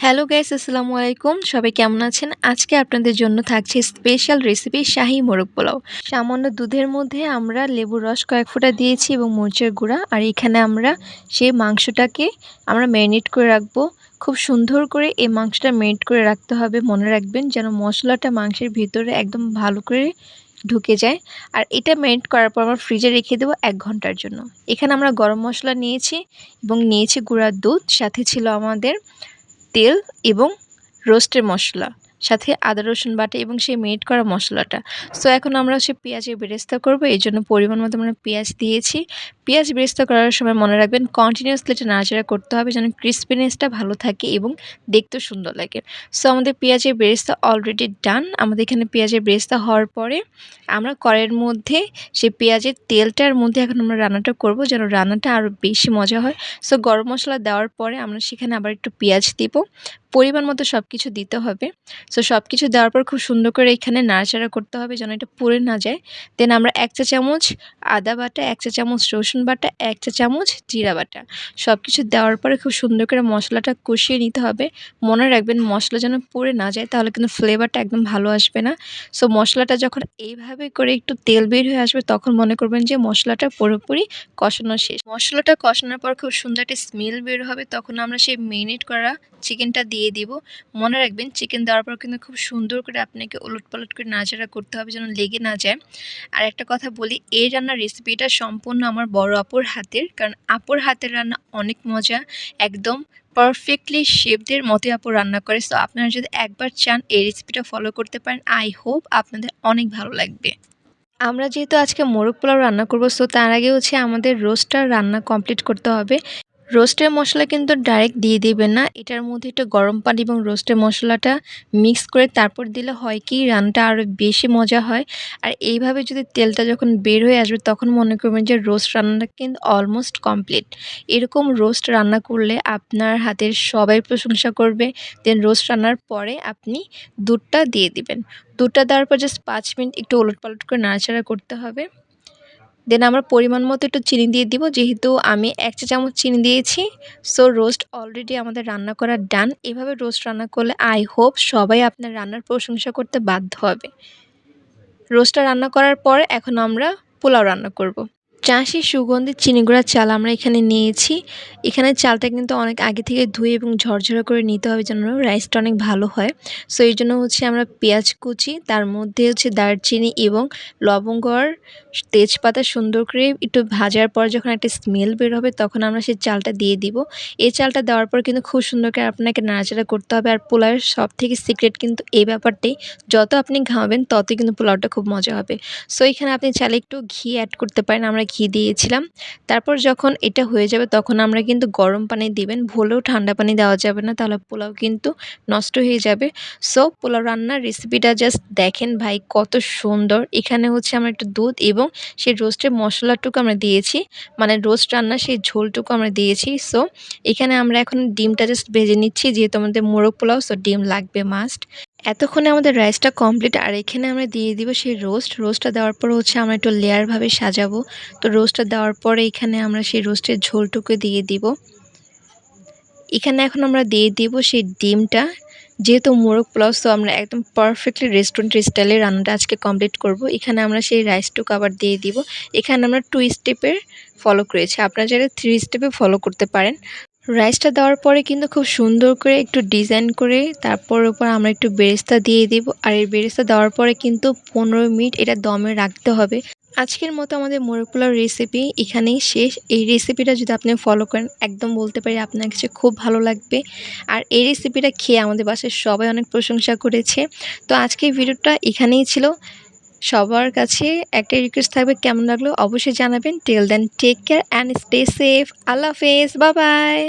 Hello guys, আসসালামু আলাইকুম। সবাই কেমন আছেন? আজকে আপনাদের জন্য থাকছে স্পেশাল রেসিপি শাহী মোরগ পোলাও। সামান্য দুধের মধ্যে আমরা লেবুর রস কয়েক ফোঁটা দিয়েছি এবং মরিচের গুঁড়া। আর এখানে আমরা সেই মাংসটাকে ম্যারিনেট করে রাখবো। খুব সুন্দর করে এই মাংসটা ম্যারিনেট করে রাখতে হবে। মনে রাখবেন যেন মশলাটা মাংসের ভিতরে একদম ভালো করে ঢুকে যায়। আর এটা ম্যারিনেট করার পর আমরা ফ্রিজে রেখে দেবো ১ ঘন্টার জন্য। এখানে আমরা গরম মশলা নিয়েছি এবং নিয়েছি গুঁড়ার দুধ, সাথে ছিল আমাদের তেল এবং রোস্টের মশলা, সাথে আদা রসুন বাটা এবং সেই মেরিনেট করা মশলাটা। সো এখন আমরা পেঁয়াজের বেরেস্তা করব। এর জন্য পরিমাণ মতো আমরা পেঁয়াজ দিয়েছি। পেঁয়াজ বেরেস্তা করার সময় মনে রাখবেন কন্টিনিউয়াসলি এটা নাড়াচাড়া করতে হবে যেন ক্রিস্পিনেসটা ভালো থাকে এবং দেখতেও সুন্দর লাগে। সো আমাদের পেঁয়াজের বেরেস্তা অলরেডি ডান। আমাদের এখানে পেঁয়াজের বেরেস্তা হওয়ার পরে আমরা কড়াইয়ের মধ্যে সেই পেঁয়াজের তেলটার মধ্যে এখন আমরা রান্নাটা করব যেন রান্নাটা আরও বেশি মজা হয়। সো গরম মশলা দেওয়ার পরে আমরা সেখানে আবার একটু পেঁয়াজ দিব। পরিমাণ মতো সব কিছু দিতে হবে। সো সব কিছু দেওয়ার পর খুব সুন্দর করে এখানে নাড়াচাড়া করতে হবে যেন এটা পুড়ে না যায়। দেন আমরা ১ চা চামচ আদা বাটা, ১ চা চামচ রসুন বাটা, ১ চা চামচ জিরা বাটা সব কিছু দেওয়ার পরে খুব সুন্দর করে মশলাটা কষিয়ে নিতে হবে। মনে রাখবেন মশলা যেন পুড়ে না যায়, তাহলে কিন্তু ফ্লেভারটা একদম ভালো আসবে না। সো মশলাটা যখন এইভাবে করে একটু তেল বের হয়ে আসবে তখন মনে করবেন যে মশলাটা পুরোপুরি কষানো শেষ। মশলাটা কষানোর পর খুব সুন্দর একটা স্মেল বের হবে, তখন আমরা সেই মেরিনেট করা চিকেনটা দিয়ে দিব। মনে রাখবেন চিকেন দেওয়ার পর কিন্তু খুব সুন্দর করে আপনাকে ওলটপালট করে নাড়াচাড়া করতে হবে যেন লেগে না যায়। আর একটা কথা বলি, এই রান্নার রেসিপিটা সম্পূর্ণ আমার বড় আপুর হাতের, কারণ আপুর হাতের রান্না অনেক মজা, একদম পারফেক্টলি শেফদের মতোই আপু রান্না করে। সো আপনারা যদি একবার চান এই রেসিপিটা ফলো করতে পারেন, আই হোপ আপনাদের অনেক ভালো লাগবে। আমরা যেহেতু আজকে মোরগ পোলাও রান্না করব, সো তার আগে আমাদের রোস্টটা রান্না কমপ্লিট করতে হবে। রোস্টের মশলা কিন্তু ডাইরেক্ট দিয়ে দিবেন না, এটার মধ্যে একটু গরম পানি এবং রোস্টের মশলাটা মিক্স করে তারপর দিলে হয় কি রান্নাটা আরও বেশি মজা হয়। আর এইভাবে যদি তেলটা যখন বের হয়ে আসবে তখন মনে করবেন যে রোস্ট রান্নাটা কিন্তু অলমোস্ট কমপ্লিট। এরকম রোস্ট রান্না করলে আপনার হাতের সবাই প্রশংসা করবে। দেন রোস্ট রান্নার পরে আপনি দুধটা দিয়ে দিবেন। দুধটা দেওয়ার পর জাস্ট ৫ মিনিট একটু ওলটপালট করে নাড়াচাড়া করতে হবে। দেন আমরা পরিমাণ মতো একটু চিনি দিয়ে দিব, যেহেতু আমি ১ চা চামচ চিনি দিয়েছি। সো রোস্ট অলরেডি আমাদের রান্না করা ডান। এভাবে রোস্ট রান্না করলে আই হোপ সবাই আপনার রান্নার প্রশংসা করতে বাধ্য হবে। রোস্টটা রান্না করার পর এখন আমরা পোলাও রান্না করব। চাষি সুগন্ধি চিনি গুঁড়ার চাল আমরা এখানে নিয়েছি। এখানে চালটা কিন্তু অনেক আগে থেকে ধুয়ে এবং ঝরঝরা করে নিতে হবে যেন রাইসটা অনেক ভালো হয়। সো এর জন্য আমরা পেঁয়াজ কুচি, তার মধ্যে দারচিনি এবং লবঙ্গ আর তেজপাতা সুন্দর করে একটু ভাজার পর যখন একটা স্মেল বের হবে তখন আমরা সেই চালটা দিয়ে দিব। এই চালটা দেওয়ার পর কিন্তু খুব সুন্দর করে আপনাকে নাড়াচাড়া করতে হবে। আর পোলাওয়ের সবথেকে সিক্রেট কিন্তু এই ব্যাপারটাই, যত আপনি ঘামাবেন ততই কিন্তু পোলাওটা খুব মজা হবে। সো এখানে আপনি চাইলে একটু ঘি অ্যাড করতে পারেন, আমরা ঘি দিয়েছিলাম। তারপর যখন এটা হয়ে যাবে তখন আমরা কিন্তু গরম পানি দিবেন, ভুলেও ঠান্ডা পানি দেওয়া যাবে না, তাহলে পোলাও কিন্তু নষ্ট হয়ে যাবে। সো পোলাও রান্নার রেসিপিটা জাস্ট দেখেন ভাই কত সুন্দর। এখানে আমরা একটু দুধ এবং সেই রোস্টের মশলাটুকু আমরা দিয়েছি, মানে রোস্ট রান্নার সেই ঝোলটুকু আমরা দিয়েছি। সো এখানে আমরা এখন ডিমটা জাস্ট ভেজে নিচ্ছি, যেহেতু আমাদের মোরগ পোলাও, সো ডিম লাগবে মাস্ট। এতক্ষণে আমাদের রাইসটা কমপ্লিট। আর এখানে আমরা দিয়ে দিব সেই রোস্টটা দেওয়ার পর আমরা একটু লেয়ারভাবে সাজাবো। তো রোস্টটা দেওয়ার পরে এখানে আমরা সেই রোস্টের ঝোলটুকু দিয়ে দিব। এখানে এখন আমরা দিয়ে দিব সেই ডিমটা। যেহেতু মোরগ পোলাও, সো আমরা একদম পারফেক্টলি রেস্টুরেন্ট স্টাইলে রান্নাটা আজকে কমপ্লিট করব। এখানে আমরা সেই রাইসটুকু আবার দিয়ে দিব। এখানে আমরা 2 স্টেপের ফলো করেছি, আপনারা চাইলে 3 স্টেপে ফলো করতে পারেন। রাইসটা দেওয়ার পরে কিন্তু খুব সুন্দর করে একটু ডিজাইন করে তারপর উপর আমরা একটু বেরেস্তা দিয়ে দিব। আর এই বেরেস্তা দেওয়ার পরে কিন্তু 15 মিনিট এটা দমে রাখতে হবে। আজকের মতো আমাদের মোরগ পোলাও রেসিপি এখানেই শেষ। এই রেসিপিটা যদি আপনি ফলো করেন একদম বলতে পারি আপনার কাছে খুব ভালো লাগবে। আর এই রেসিপিটা খেয়ে আমাদের বাসায় সবাই অনেক প্রশংসা করেছে। তো আজকের ভিডিওটা এখানেই ছিল। সবার কাছে একটাই রিকোয়েস্ট থাকবে, কেমন লাগলো অবশ্যই জানাবেন। Till then take care and stay safe. আল্লাহ হাফেজ, বাই বাই।